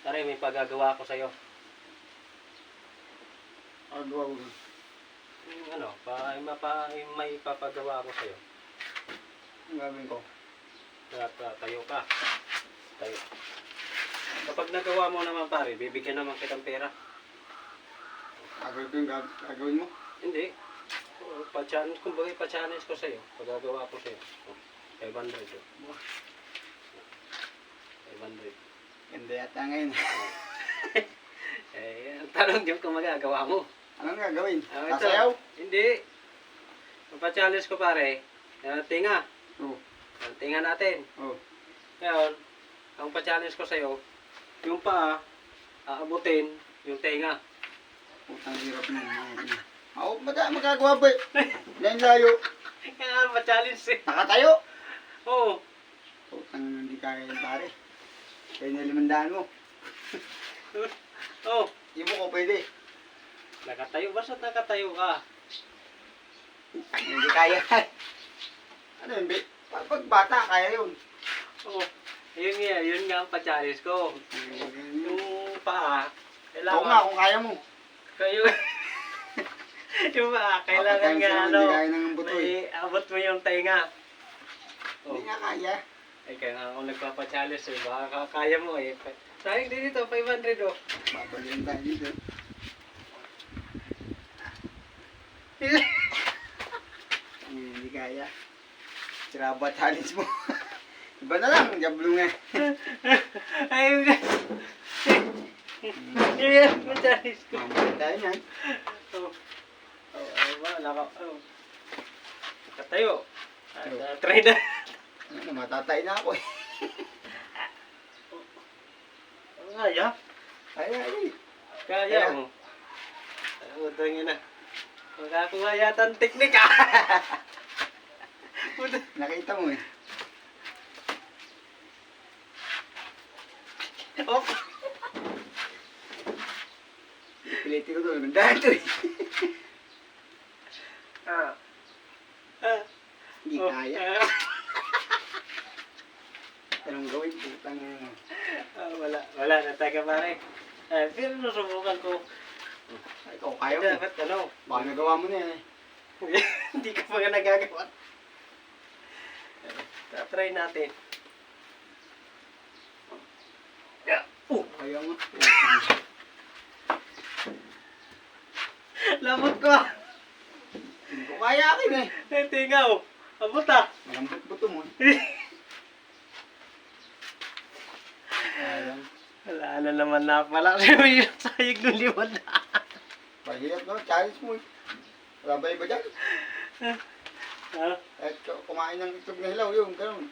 Pare, may pagagawa ko sa'yo. Ano gawa mo? May papagawa ko sa'yo. Ang gagawin ko? Tayo ka. Tayo. Kapag nagawa mo naman pare, bibigyan naman kitang pera. Gagawin ko yung gagawin mo? Hindi. Kumbaga pa-challenge ko sa'yo. Pagagawa ko sa'yo. 500 oh. 500. Ganda yata ngayon. Ang tanong din kung magagawa mo. Anong gagawin? Ito. Sasayaw? Hindi. Pa-challenge ko pare. Tinga. Oo. Tinga natin. Oo. Ngayon, ang pa-challenge ko sa'yo, yung paa, aabutin yung tenga. Putang hirap nun. Ako, magagawa ba? Yan layo. Kaya pa-challenge eh. Nakatayo? Oo. Putang hindi kaya yun pare. Kaya nalimandaan mo. Oo. Hindi mo ko pwede. Nakatayo. Basta't nakatayo ka. Hindi kaya. Ano yun? Pag bata, kaya yun. Oo. Yun nga ang pa-challenge ko. Yung paa, Oo nga, kung kaya mo. Kayo. Yung paa, kailangan nga Hindi kaya ng buto eh. abot mo yung tenga. Hindi nga kaya. Ay, kaya nga ako nagpapa-challenge eh. Baka kaya mo eh. Sayang din dito, 500 oh. Babalihan tayo dito. Hindi kaya. Siraba challenge mo. Iba na lang, jablong eh. Ayun nga. Yun, pa-challenge ko. Mamaya tayo yan. Wala ka. Katayo. Try na. Ano, matatay na ako eh. Kaya? Kaya eh. Kaya mo. Utangin na. Magkakuha yata ang teknik ah. Nakita mo eh. Oh. Pilitin ko doon. Mandahan to eh. Hindi kaya. Anong gawin? Putang Wala na taga pare. Pero nasubukan ko. ikaw kaya mo. Dapat ano? Baka nagawa mo na yan eh. Hindi ko pa nga nagagawa. Try natin. Kaya mo. Lamot ko. Hindi ko kaya akin eh. Tingaw. Abot ah. Malambot buto mo. Ayan. Wala na naman na pala. Yung sayig ng limod na. Mahirap no? Challenge mo eh. Wala ba iba dyan? Ha? Kumain ng itlog na hilaw yun. Ganun.